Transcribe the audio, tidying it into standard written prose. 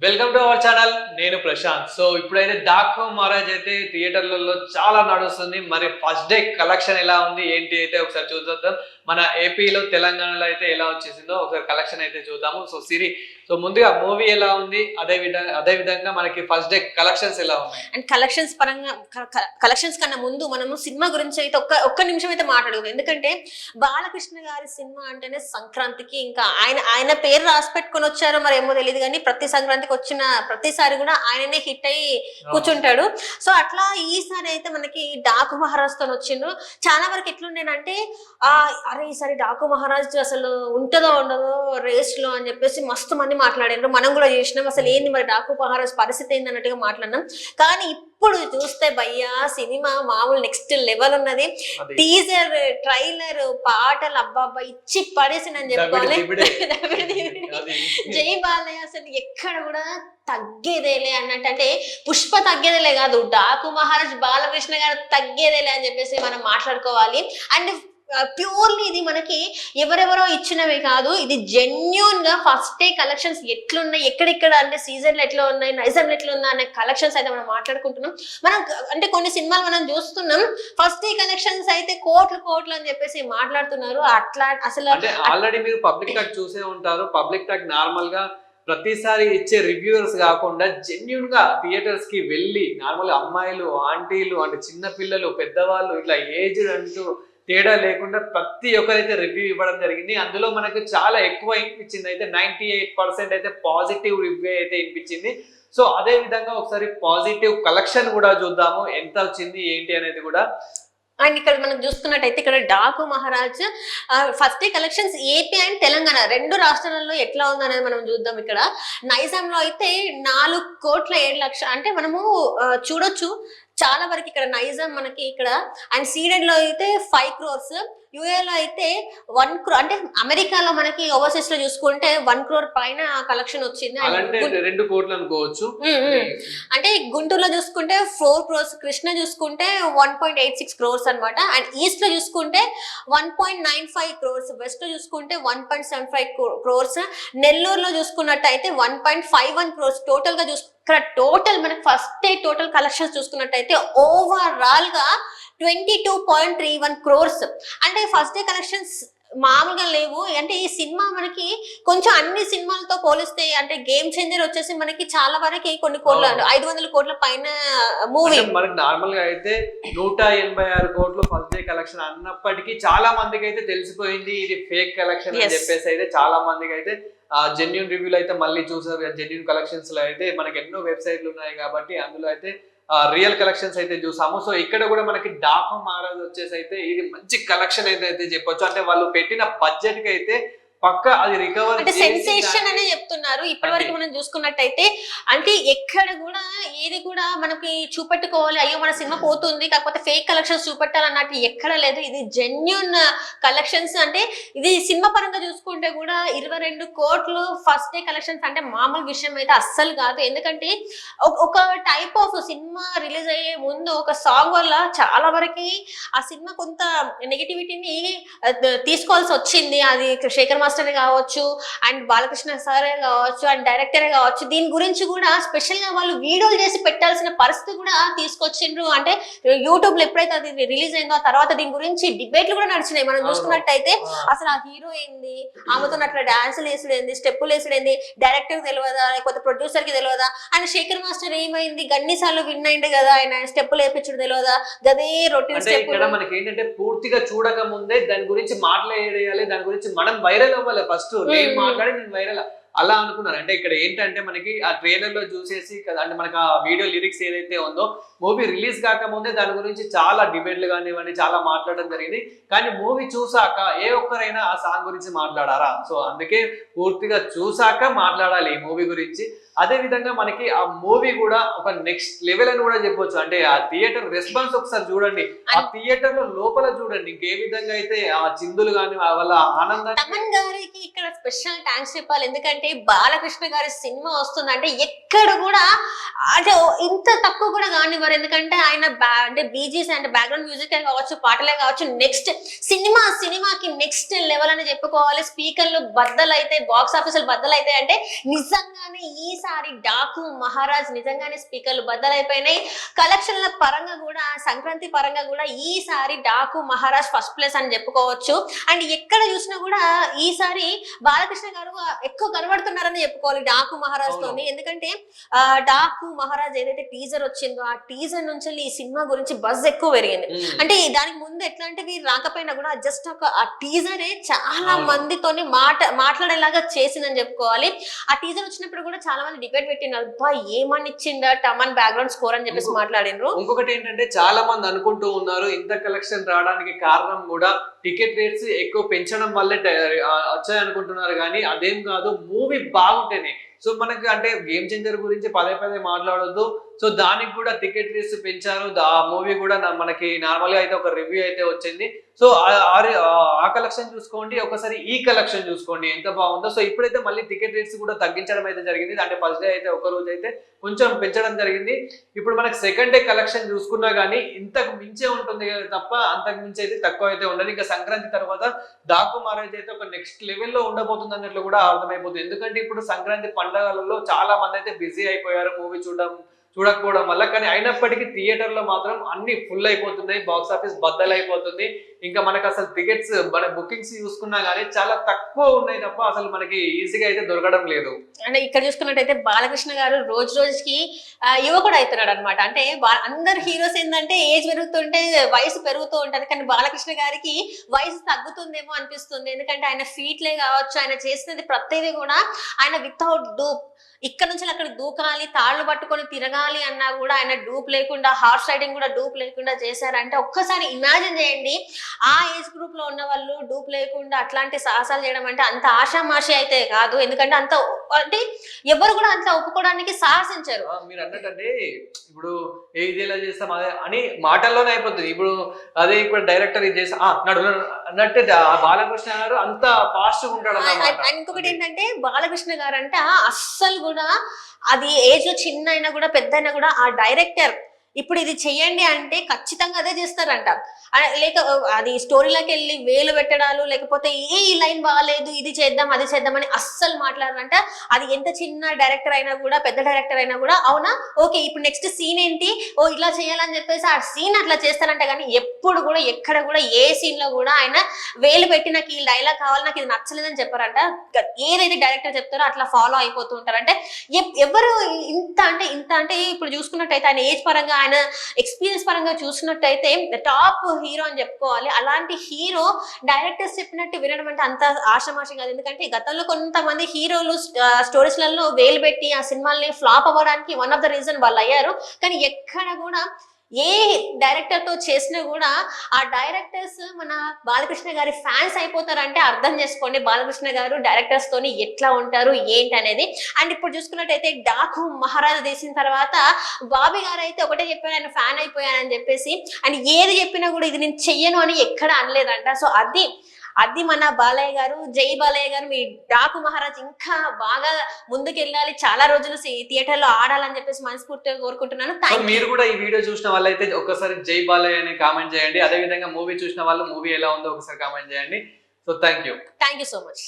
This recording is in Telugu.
Welcome to our channel. నేను ప్రశాంత్. సో ఇప్పుడైతే డాకు మహారాజ్ అయితే థియేటర్లలో చాలా నడుస్తుంది. మరి ఫస్ట్ డే కలెక్షన్ ఎలా ఉంది ఏంటి అయితే ఒకసారి చూద్దాం. మన ఏపీలో తెలంగాణలో అయితే ఎలా వచ్చేసిందో ఒకసారి కలెక్షన్ అయితే చూద్దాము. సో ముందుగా మూవీ ఎలా ఉంది, అదే విధంగా మనకి ఫస్ట్ డే కలెక్షన్స్ ఎలా ఉన్నాయి. అండ్ కలెక్షన్స్ పరంగా కలెక్షన్స్ కన్నా ముందు మనము సినిమా గురించి అయితే ఒక్క నిమిషం అయితే మాట్లాడుకుందాం. ఎందుకంటే బాలకృష్ణ గారి సినిమా అంటేనే సంక్రాంతికి ఇంకా ఆయన పేరు రాసి పెట్టుకొని వచ్చారో మరి ఏమో తెలియదు, కానీ ప్రతి సంక్రాంతికి వచ్చిన ప్రతిసారి కూడా ఆయననే హిట్ అయ్యి కూర్చుంటాడు. సో అట్లా ఈసారి అయితే మనకి డాకు మహారాజ్ తో వచ్చిండ్రు. చాలా వరకు ఎట్లుండేనంటే అరే ఈసారి డాకు మహారాజ్ అసలు ఉంటుందో ఉండదో రేస్ లో అని చెప్పేసి మస్తు మంది మాట్లాడారు. మనం కూడా చేసినాం అసలు ఏంది మరి డాకు మహారాజ్ పరిస్థితి ఏంది అన్నట్టుగా మాట్లాడినాం. కానీ ఇప్పుడు చూస్తే భయ్యా సినిమా మామూలు నెక్స్ట్ లెవెల్ ఉన్నది. టీజర్, ట్రైలర్, పాటలు అబ్బాబ్బా ఇచ్చి పడేసిందని చెప్పుకోవాలి. జై బాలయ్య అసలు ఎక్కడ కూడా తగ్గేదేలే అన్నట్టు, అంటే పుష్ప తగ్గేదేలే కాదు, డాకు మహారాజ్ బాలకృష్ణ గారు తగ్గేదేలే అని చెప్పేసి మనం మాట్లాడుకోవాలి. అండ్ ప్యూర్లీ ఇది మనకి ఎవరెవరో ఇచ్చినవి కాదు, ఇది జెన్యూన్ గా ఫస్ట్ డే కలెక్షన్స్ ఎట్లున్నాయి, ఎక్కడెక్కడ అంటే సీజన్లు ఎట్లా ఉన్నాయి, నైజంలు ఎట్లా ఉన్నాయి అనే కలెక్షన్స్ అయితే మనం మాట్లాడుకుంటున్నాం. మనం అంటే కొన్ని సినిమాలు మనం చూస్తున్నాం ఫస్ట్ డే కలెక్షన్స్ అయితే కోట్లు అని చెప్పేసి మాట్లాడుతున్నారు. అట్లా అసలు ఆల్రెడీ మీరు పబ్లిక్ టాక్ చూసే ఉంటారు. పబ్లిక్ టాక్ నార్మల్ గా ప్రతిసారి ఇచ్చే రివ్యూవర్స్ కాకుండా జెన్యున్ గా థియేటర్స్ కి వెళ్ళి నార్మల్ అమ్మాయిలు, ఆంటీలు అంటే చిన్న పిల్లలు, పెద్దవాళ్ళు ఇట్లా ఏజ్ అంటూ తేడా లేకుండా ప్రతి ఒక్కరైతే రివ్యూ ఇవ్వడం జరిగింది. అందులో మనకు చాలా ఎక్కువ వినిపించింది అయితే 98% అయితే పాజిటివ్ రివ్యూ అయితే వినిపించింది. సో అదే విధంగా ఒకసారి పాజిటివ్ కలెక్షన్ కూడా చూద్దాము ఎంత వచ్చింది ఏంటి అనేది కూడా. అండ్ ఇక్కడ మనం చూసుకున్నట్టయితే ఇక్కడ Daaku Maharaj first day collections AP and Telangana రెండు రాష్ట్రాలలో ఎట్లా ఉందనేది మనం చూద్దాం. ఇక్కడ నైజాంలో అయితే 4,07,00,000 అంటే మనము చూడొచ్చు చాలా వరకు. ఇక్కడ నైజాం మనకి ఇక్కడ అండ్ సీడెడ్ లో అయితే 5 crores, యుఏలో అయితే 1 crore, అంటే అమెరికాలో మనకి ఓవర్సీస్ లో చూసుకుంటే 1 crore పైన కలెక్షన్ వచ్చింది. 2 కోట్లు అనుకోవచ్చు. అంటే గుంటూరులో చూసుకుంటే 4 crores, కృష్ణ చూసుకుంటే 1.86 crores అనమాట. అండ్ ఈస్ట్ లో చూసుకుంటే 1.95 crores, వెస్ట్ లో చూసుకుంటే 1.75 crores, నెల్లూరులో చూసుకున్నట్టయితే 1.51 crores. టోటల్ గా ఇక్కడ టోటల్ మనకి ఫస్ట్ డే టోటల్ కలెక్షన్స్ చూసుకున్నట్టయితే ఓవరాల్ గా 22.31 crores. అంటే ఫస్ట్ డే కలెక్షన్స్ మామూలుగా లేవు. అంటే ఈ సినిమా మనకి కొంచెం అన్ని సినిమాలతో పోలిస్తే అంటే గేమ్ చేంజర్ వచ్చేసి మనకి చాలా వరకు కొన్ని కోట్ల 500 కోట్ల పైన మూవీ. మనకి నార్మల్ గా అయితే 186 కోట్లు ఫస్ట్ డే కలెక్షన్ అన్నప్పటికీ చాలా మందికి అయితే తెలిసిపోయింది ఇది ఫేక్ కలెక్షన్ అని చెప్పేసి అయితే చాలా మందికి అయితే జెన్యూన్ రివ్యూలు అయితే మళ్ళీ చూసారు. జెన్యూన్ కలెక్షన్స్ లో అయితే మనకి ఎన్నో వెబ్సైట్లు ఉన్నాయి కాబట్టి అందులో అయితే రియల్ కలెక్షన్స్ అయితే చూసాము. సో ఇక్కడ కూడా మనకి డాకు మహారాజ్ వచ్చేసి అయితే ఇది మంచి కలెక్షన్ అయితే చెప్పొచ్చు. అంటే వాళ్ళు పెట్టిన బడ్జెట్ కి అయితే పక్క అది రికవర్ అంటే సెన్సేషన్ అనే చెప్తున్నారు. ఇప్పటి వరకు మనం చూసుకున్నట్టయితే అంటే ఎక్కడ కూడా ఏది కూడా మనకి చూపెట్టుకోవాలి అయ్యో మన సినిమా పోతుంది కాకపోతే ఫేక్ కలెక్షన్స్ చూపెట్టాలన్నట్టు ఎక్కడ లేదు. ఇది జెన్యూన్ కలెక్షన్స్. అంటే ఇది సినిమా పరంగా చూసుకుంటే కూడా 22 కోట్లు ఫస్ట్ డే కలెక్షన్స్ అంటే మామూలు విషయం అయితే అస్సలు కాదు. ఎందుకంటే ఒక టైప్ ఆఫ్ సినిమా రిలీజ్ అయ్యే ముందు ఒక సాంగ్ వల్ల చాలా వరకు ఆ సినిమా కొంత నెగిటివిటీని తీసుకోవాల్సి వచ్చింది. అది శేఖర్ మాస్టర్ కావచ్చు అండ్ బాలకృష్ణ సారే కావచ్చు అండ్ డైరెక్టరే కావచ్చు, దీని గురించి కూడా స్పెషల్ గా వాళ్ళు వీడియోలు చేసి పెట్టాల్సిన పరిస్థితి కూడా తీసుకొచ్చిండ్రు. అంటే యూట్యూబ్ లో ఎప్పుడైతే అది రిలీజ్ అయిందో తర్వాత దీని గురించి డిబేట్లు కూడా నడిచినాయి. మనం చూసుకున్నట్టయితే అసలు ఆ హీరో ఏంది, ఆమెతో అట్లా డాన్సులు వేసుడేంది, స్టెప్పులు వేసుడేంది, డైరెక్టర్ తెలియదా లేకపోతే ప్రొడ్యూసర్ కి తెలియదా, అండ్ శేఖర్ మాస్టర్ ఏమైంది గన్నిసార్లు విన్ అయింది కదా ఆయన స్టెప్పులు వేపించుడు తెలియదా, గదే రొటీన్ స్టెప్. మనకి ఏంటంటే పూర్తిగా చూడక ముందే దాని గురించి మాట్లాడేయాలి, దాని గురించి మనం వైరల్ అవ్వాలి. ఫస్ట్ నేను మాట్లాడి నేను వైరల్ అలా అనుకున్నాను. అంటే ఇక్కడ ఏంటంటే మనకి ఆ ట్రైలర్ లో చూసేసి కదా, అంటే మనకి ఆ వీడియో లిరిక్స్ ఏదైతే ఉందో మూవీ రిలీజ్ కాకముందే దాని గురించి చాలా డిబేట్లు కానివ్వండి చాలా మాట్లాడడం జరిగింది. కానీ మూవీ చూసాక ఏ ఒక్కరైనా ఆ సాంగ్ గురించి మాట్లాడారా? సో అందుకే పూర్తిగా చూసాక మాట్లాడాలి ఈ మూవీ గురించి. అదే విధంగా మనకి ఆ మూవీ కూడా ఒక నెక్స్ట్ లెవెల్ అని కూడా చెప్పొచ్చు. అంటే ఆ థియేటర్ రెస్పాన్స్ ఒకసారి చూడండి, ఆ థియేటర్ లో లోపల చూడండి ఇంకే విధంగా అయితే ఆ చిందులు కానీ వాళ్ళ ఆనందాన్ని. తమన్ గారికి ఇక్కడ స్పెషల్ థ్యాంక్స్ చెప్పాలి. ఎందుకంటే ఏంటంటే బాలకృష్ణ గారి సినిమా వస్తుందంటే ఎక్కడ కూడా అంటే ఇంత తక్కువ కూడా కానివ్వరు. ఎందుకంటే ఆయన అంటే బీజీస్ అంటే బ్యాక్గ్రౌండ్ మ్యూజిక్ కావచ్చు, పాటలే కావచ్చు, నెక్స్ట్ సినిమాకి నెక్స్ట్ లెవెల్ అని చెప్పుకోవాలి. స్పీకర్లు బద్దలైతే, బాక్స్ ఆఫీసులు బద్దలైతే అంటే నిజంగానే ఈసారి డాకు మహారాజ్ నిజంగానే స్పీకర్లు బద్దలైపోయినాయి. కలెక్షన్ల పరంగా కూడా, సంక్రాంతి పరంగా కూడా ఈసారి డాకు మహారాజ్ ఫస్ట్ ప్లేస్ అని చెప్పుకోవచ్చు. అండ్ ఎక్కడ చూసినా కూడా ఈసారి బాలకృష్ణ గారు ఎక్కువ కనబడుతున్నారని చెప్పుకోవాలి డాకు మహారాజ్ తోని. ఎందుకంటే డాకు మహారాజ్ ఏదైతే టీజర్ వచ్చిందో ఆ టీజర్ నుంచి ఈ సినిమా గురించి బజ్ ఎక్కువ పెరిగింది. అంటే దానికి ముందు ఎట్లాంటివి రాకపోయినా కూడా జస్ట్ ఆ టీజరే చాలా మందితోని మాట్లాడేలాగా చేసిందని చెప్పుకోవాలి. ఆ టీజర్ వచ్చినప్పుడు కూడా చాలా మంది డిబేట్ పెట్టినారు, అబ్బా ఏమని ఇచ్చిందా టమన్ బ్యాక్గ్రౌండ్ స్కోర్ అని చెప్పేసి మాట్లాడినారు. ఇంకొకటి ఏంటంటే చాలా మంది అనుకుంటూ ఉన్నారు ఇంత కలెక్షన్ రావడానికి కారణం కూడా టికెట్ రేట్స్ ఎక్కువ పెంచడం వల్లే వచ్చాయి అనుకుంటున్నారు, కానీ అదేం కాదు, మూవీ బాగుంటేనే. సో మనకి అంటే గేమ్ చేంజర్ గురించి పదే పదే మాట్లాడొద్దు. సో దానికి కూడా టికెట్ రేట్స్ పెంచారు. ఆ మూవీ కూడా మనకి నార్మల్ గా అయితే ఒక రివ్యూ అయితే వచ్చింది. సో ఆ కలెక్షన్ చూసుకోండి, ఒకసారి ఈ కలెక్షన్ చూసుకోండి ఎంత బాగుందో. సో ఇప్పుడైతే మళ్ళీ టికెట్ రేట్స్ కూడా తగ్గించడం అయితే జరిగింది. అంటే ఫస్ట్ డే అయితే ఒక రోజు అయితే కొంచెం పెంచడం జరిగింది. ఇప్పుడు మనకి సెకండ్ డే కలెక్షన్ చూసుకున్నా గానీ ఇంతకు మించే ఉంటుంది తప్ప అంతకు మించి అయితే తక్కువ అయితే ఉండదు. ఇంకా సంక్రాంతి తర్వాత డాకు మహారాజ్ అయితే ఒక నెక్స్ట్ లెవెల్లో ఉండబోతుంది అన్నట్లు కూడా అర్థమైపోతుంది. ఎందుకంటే ఇప్పుడు సంక్రాంతి పండుగలలో చాలా మంది అయితే బిజీ అయిపోయారు మూవీ చూడకపోవడం వల్ల. కానీ అయినప్పటికీ థియేటర్ లో మాత్రం అన్ని ఫుల్ అయిపోతున్నాయి, బాక్స్ ఆఫీస్ బద్దలు అయిపోతుంది. ఇంకా మనకు అసలు టికెట్స్ మన బుకింగ్స్ చూసుకున్నా గానీ చాలా తక్కువ ఉన్నాయి తప్ప అసలు మనకి ఈజీగా అయితే దొరకడం లేదు. అంటే ఇక్కడ చూసుకున్నట్టయితే బాలకృష్ణ గారు రోజు రోజుకి యువకుడు అవుతున్నాడు అనమాట. అంటే అందరు హీరోస్ ఏంటంటే ఏజ్ పెరుగుతుంటే వయసు పెరుగుతూ ఉంటది, కానీ బాలకృష్ణ గారికి వయసు తగ్గుతుందేమో అనిపిస్తుంది. ఎందుకంటే ఆయన ఫీట్లే కావచ్చు, ఆయన చేసినది ప్రతిదీ కూడా ఆయన వితౌట్ డూప్, ఇక్కడ నుంచి అక్కడ దూకాలి, తాళ్లు పట్టుకొని తిరగాలి అన్నా కూడా ఆయన డూప్ లేకుండా, హార్స్ రైడింగ్ కూడా డూప్ లేకుండా చేశారంటే ఒక్కసారి ఇమాజిన్ చేయండి. ఆ ఏజ్ గ్రూప్ లో ఉన్న వాళ్ళు డూప్ లేకుండా అట్లాంటి సాహసాలు చేయడం అంటే అంత ఆషామాషి అయితే కాదు. ఎందుకంటే అంత అంటే ఎవరు కూడా అంత ఒప్పుకోవడానికి సాహసించారు. మీరు అన్నట్టంటే ఇప్పుడు ఏదేలా చేస్తాం అదే అని మాటల్లోనే అయిపోతుంది. ఇప్పుడు అదే ఇప్పుడు డైరెక్టర్ ఇది చేస్తా నడు అన్నట్టే బాలకృష్ణ గారు అంత ఫాస్ట్ గా ఉంటాడు. ఇంకొకటి ఏంటంటే బాలకృష్ణ గారు అంటే అస్సలు కూడా అది ఏజ్ లో చిన్న అయినా కూడా పెద్ద అయినా కూడా ఆ డైరెక్టర్ ఇప్పుడు ఇది చెయ్యండి అంటే ఖచ్చితంగా అదే చేస్తారంట. లేక అది స్టోరీలోకి వెళ్ళి వేలు పెట్టడాలు, లేకపోతే ఈ లైన్ బాగాలేదు ఇది చేద్దాం అది చేద్దామని అస్సలు మాట్లాడారంట. అది ఎంత చిన్న డైరెక్టర్ అయినా కూడా, పెద్ద డైరెక్టర్ అయినా కూడా అవునా ఓకే ఇప్పుడు నెక్స్ట్ సీన్ ఏంటి, ఓ ఇలా చేయాలని చెప్పేసి ఆ సీన్ అట్లా చేస్తారంట. కానీ ఎప్పుడు కూడా ఎక్కడ కూడా ఏ సీన్ లో కూడా ఆయన వేలు పెట్టి నాకు ఈ డైలాగ్ కావాలి, నాకు ఇది నచ్చలేదని చెప్పారంట. ఏదైతే డైరెక్టర్ చెప్తారో అట్లా ఫాలో అయిపోతూ ఉంటారు. అంటే ఎవరు ఇంత అంటే ఇప్పుడు చూసుకున్నట్టయితే ఆయన ఏజ్ పరంగా, ఆయన ఎక్స్పీరియన్స్ పరంగా చూసినట్టయితే టాప్ హీరో అని చెప్పుకోవాలి. అలాంటి హీరో డైరెక్టర్స్ చెప్పినట్టు వినడం అంటే అంత ఆషమాషం కాదు. ఎందుకంటే గతంలో కొంతమంది హీరోలు స్టోరీస్లలో వేలు పెట్టి ఆ సినిమాల్ని ఫ్లాప్ అవ్వడానికి వన్ ఆఫ్ ద రీజన్ వాళ్ళు అయ్యారు. కానీ ఎక్కడ కూడా ఏ డైరెక్టర్ తో చేసినా కూడా ఆ డైరెక్టర్స్ మన బాలకృష్ణ గారి ఫ్యాన్స్ అయిపోతారంటే అర్థం చేసుకోండి బాలకృష్ణ గారు డైరెక్టర్స్ తోని ఎట్లా ఉంటారు ఏంటి అనేది. అండ్ ఇప్పుడు చూసుకున్నట్టయితే డాకు మహారాజు తీసిన తర్వాత బాబీ గారు అయితే ఒకటే చెప్పారు, ఆయన ఫ్యాన్ అయిపోయానని చెప్పేసి. అండ్ ఏది చెప్పినా కూడా ఇది నేను చెయ్యను అని ఎక్కడ అనలేదంట. సో అది మన బాలయ్య గారు, జై బాలయ్య గారు, మీ డాకు మహారాజ్ ఇంకా బాగా ముందుకెళ్ళాలి, చాలా రోజులు థియేటర్ లో ఆడాలని చెప్పేసి మనస్ఫూర్తిగా కోరుకుంటున్నాను. మీరు కూడా ఈ వీడియో చూసిన వాళ్ళైతే ఒకసారి జై బాలయ్య అని కామెంట్ చేయండి. అదే విధంగా మూవీ చూసిన వాళ్ళు మూవీ ఎలా ఉందో ఒకసారి కామెంట్ చేయండి. So thank you so much.